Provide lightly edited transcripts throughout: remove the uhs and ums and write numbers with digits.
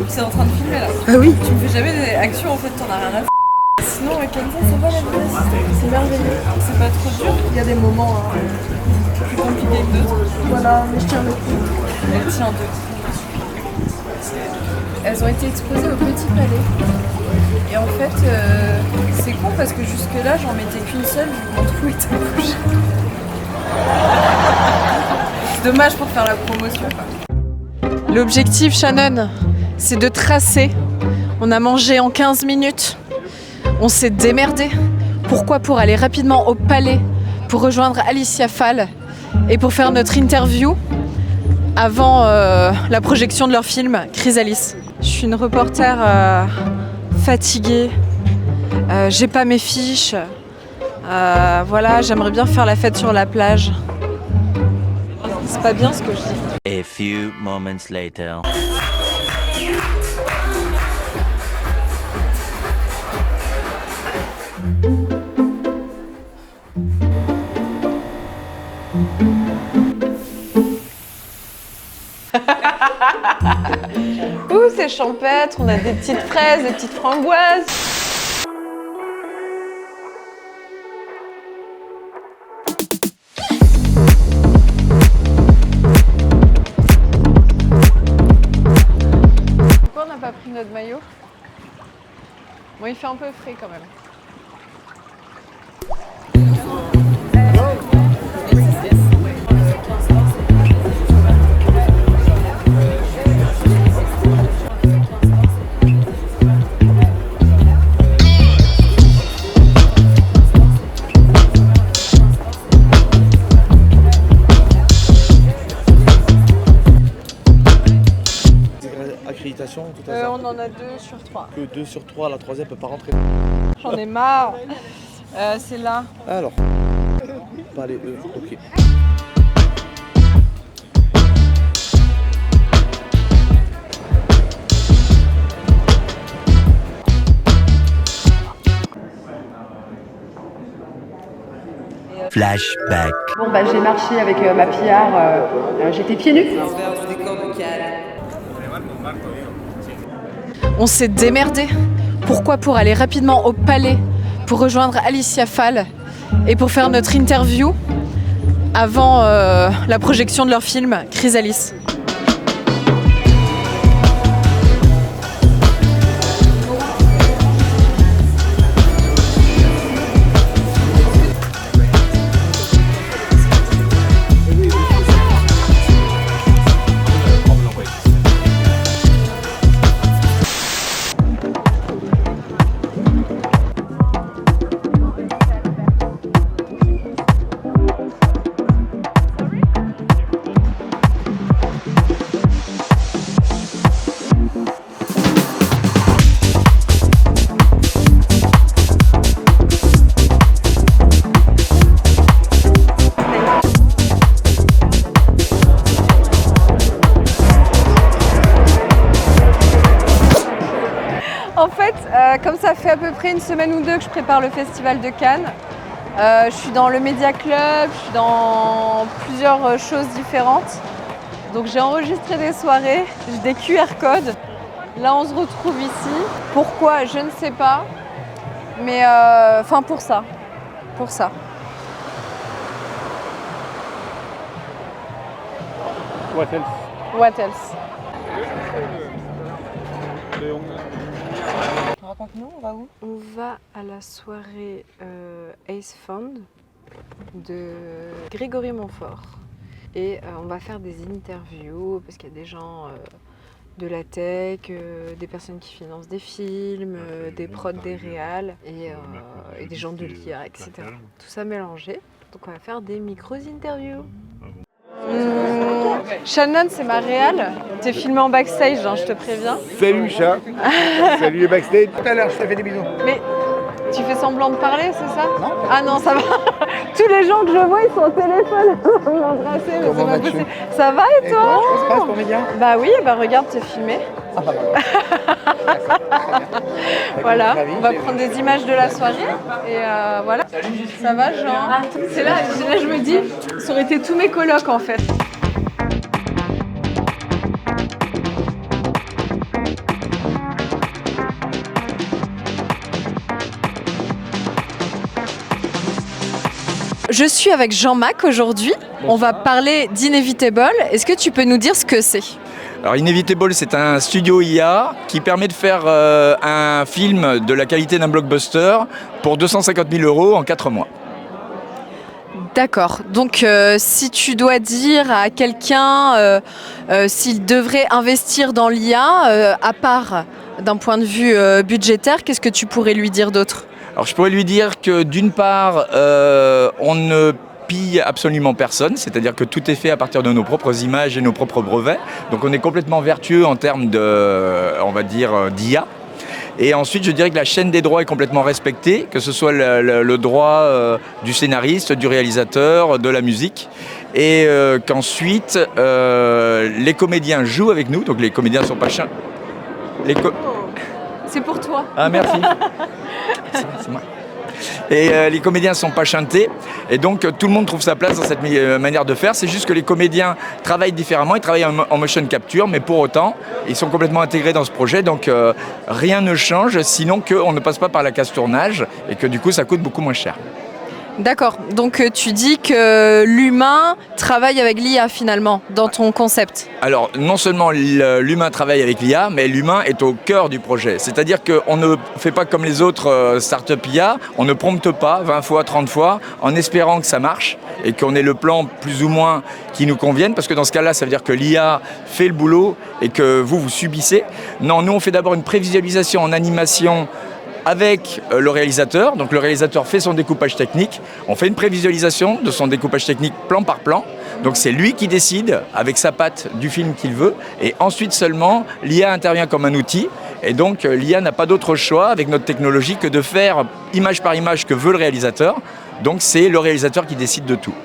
C'est en train de filmer là. Ah oui. Tu me fais jamais des actions en fait, t'en as rien à f***. Sinon, comme ça va la vitesse. C'est merveilleux. C'est pas trop dur. Il y a des moments plus compliqués que d'autres. Voilà, mais je tiens le coup. Elle tient deux. Elles ont été exposées au Petit Palais. Et en fait, c'est con parce que jusque-là, j'en mettais qu'une seule, vu que mon trou était bouché. C'est dommage pour faire la promotion. L'objectif, Shannon, c'est de tracer. On a mangé en 15 minutes. On s'est démerdé. Pourquoi? Pour aller rapidement au palais, pour rejoindre Alicia Fall et pour faire notre interview avant la projection de leur film Chrysalis. Je suis une reporter fatiguée. J'ai pas mes fiches. Voilà, j'aimerais bien faire la fête sur la plage. C'est pas bien ce que je dis. A few moments later. Ouh, c'est champêtre, on a des petites fraises, des petites framboises. Pourquoi on n'a pas pris notre maillot? Bon, il fait un peu frais quand même. Accréditation, tout à fait. On en a 2 sur 3. Que 2 sur 3, la troisième peut pas rentrer. J'en ai marre. C'est là. Alors, pas les E, ok. Flashback. Bon bah j'ai marché avec ma PR, j'étais pieds nus. On s'est démerdé. Pourquoi? Pour aller rapidement au palais, pour rejoindre Alicia Fall et pour faire notre interview avant la projection de leur film Chrysalis. En fait, comme ça fait à peu près une semaine ou deux que je prépare le festival de Cannes, je suis dans le Media Club, je suis dans plusieurs choses différentes. Donc j'ai enregistré des soirées, j'ai des QR codes. Là on se retrouve ici. Pourquoi? Je ne sais pas. Mais enfin pour ça. Pour ça. What else? What else? Raconte-nous, on va où? On va à la soirée Ace Fund de Grégory Montfort. Et on va faire des interviews parce qu'il y a des gens de la tech, des personnes qui financent des films, des prods, des réals et des gens de l'IA, etc. Tout ça mélangé. Donc on va faire des micros-interviews. Shannon, c'est ma réal. T'es filmé en backstage, hein, je te préviens. Salut chat. Salut les backstage. Tout à l'heure, je te fais des bisous. Mais tu fais semblant de parler, c'est ça? Non. Ah non, ça va. Tous les gens que je vois, ils sont au téléphone. M'embrasser, mais c'est pas possible. Ça va et toi? Comment ça se passe ton média? Bah oui, bah regarde, t'es filmé. Ah bah voilà. Voilà, on va prendre des images de la soirée et voilà. Ça va, Jean? C'est là, je me dis, ça aurait été tous mes colocs en fait. je suis avec Jean-Mac aujourd'hui. On va parler d'Inevitable. Est-ce que tu peux nous dire ce que c'est ? Alors Inevitable, c'est un studio IA qui permet de faire un film de la qualité d'un blockbuster pour 250 000 € en 4 mois. D'accord. Donc, si tu dois dire à quelqu'un s'il devrait investir dans l'IA, à part d'un point de vue budgétaire, qu'est-ce que tu pourrais lui dire d'autre ? Alors je pourrais lui dire que d'une part, on ne pille absolument personne, c'est-à-dire que tout est fait à partir de nos propres images et nos propres brevets. Donc on est complètement vertueux en termes d'IA. Et ensuite, je dirais que la chaîne des droits est complètement respectée, que ce soit le droit du scénariste, du réalisateur, de la musique. Et qu'ensuite, les comédiens jouent avec nous, donc les comédiens ne sont pas chiens. C'est pour toi. Ah, merci. C'est moi. Et les comédiens ne sont pas chantés, et donc tout le monde trouve sa place dans cette manière de faire. C'est juste que les comédiens travaillent différemment, ils travaillent en motion capture, mais pour autant, ils sont complètement intégrés dans ce projet, donc rien ne change, sinon qu'on ne passe pas par la case tournage, et que du coup ça coûte beaucoup moins cher. D'accord, donc tu dis que l'humain travaille avec l'IA finalement, dans ton concept. Alors non seulement l'humain travaille avec l'IA, mais l'humain est au cœur du projet. C'est-à-dire qu'on ne fait pas comme les autres startups IA, on ne prompte pas 20 fois, 30 fois, en espérant que ça marche et qu'on ait le plan plus ou moins qui nous convienne, parce que dans ce cas-là, ça veut dire que l'IA fait le boulot et que vous subissez. Non, nous on fait d'abord une prévisualisation en animation avec le réalisateur. Donc le réalisateur fait son découpage technique, on fait une prévisualisation de son découpage technique plan par plan, donc c'est lui qui décide avec sa patte du film qu'il veut, et ensuite seulement l'IA intervient comme un outil, et donc l'IA n'a pas d'autre choix avec notre technologie que de faire image par image que veut le réalisateur, donc c'est le réalisateur qui décide de tout.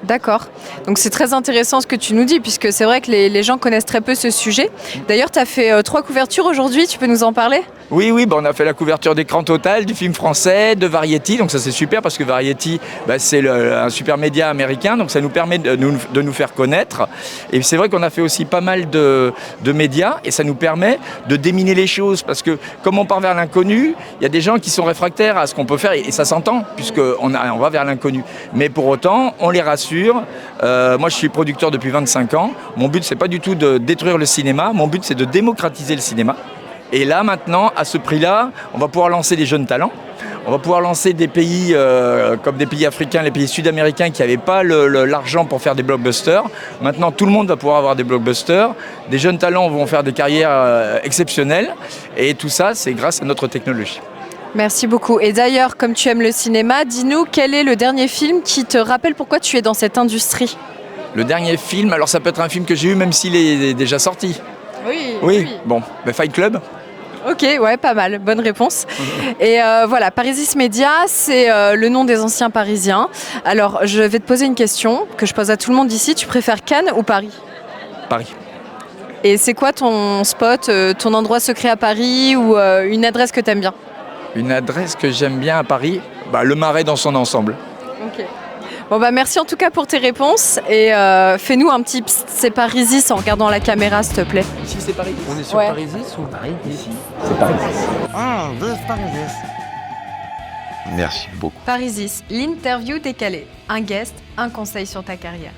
D'accord. Donc c'est très intéressant ce que tu nous dis, puisque c'est vrai que les gens connaissent très peu ce sujet. D'ailleurs, tu as fait 3 couvertures aujourd'hui, tu peux nous en parler ? Oui, on a fait la couverture d'écran total du film français, de Variety, donc ça c'est super parce que Variety, c'est un super média américain, donc ça nous permet de nous faire connaître. Et c'est vrai qu'on a fait aussi pas mal de médias et ça nous permet de déminer les choses parce que comme on part vers l'inconnu, il y a des gens qui sont réfractaires à ce qu'on peut faire et ça s'entend puisqu'on va vers l'inconnu. Mais pour autant, on les rassure. Moi je suis producteur depuis 25 ans, mon but c'est pas du tout de détruire le cinéma, mon but c'est de démocratiser le cinéma. Et là, maintenant, à ce prix-là, on va pouvoir lancer des jeunes talents. On va pouvoir lancer des pays comme des pays africains, les pays sud-américains qui n'avaient pas l'argent pour faire des blockbusters. Maintenant, tout le monde va pouvoir avoir des blockbusters. Des jeunes talents vont faire des carrières exceptionnelles. Et tout ça, c'est grâce à notre technologie. Merci beaucoup. Et d'ailleurs, comme tu aimes le cinéma, dis-nous quel est le dernier film qui te rappelle pourquoi tu es dans cette industrie ? Le dernier film, alors ça peut être un film que j'ai eu même s'il est déjà sorti. Oui. Bon, Fight Club. Ok, ouais, pas mal, bonne réponse. Et voilà, Parisis Media, c'est le nom des anciens Parisiens. Alors, je vais te poser une question que je pose à tout le monde ici. Tu préfères Cannes ou Paris ? Paris. Et c'est quoi ton spot, ton endroit secret à Paris ou une adresse que tu aimes bien ? Une adresse que j'aime bien à Paris, le Marais dans son ensemble. Ok. Bon merci en tout cas pour tes réponses et fais-nous un petit c'est Parisis en regardant la caméra s'il te plaît. Ici c'est Paris. On est sur Parisis ou Paris ici ? C'est Paris. Ah, de Parisis. Merci beaucoup. Parisis, l'interview décalée. Un guest, un conseil sur ta carrière.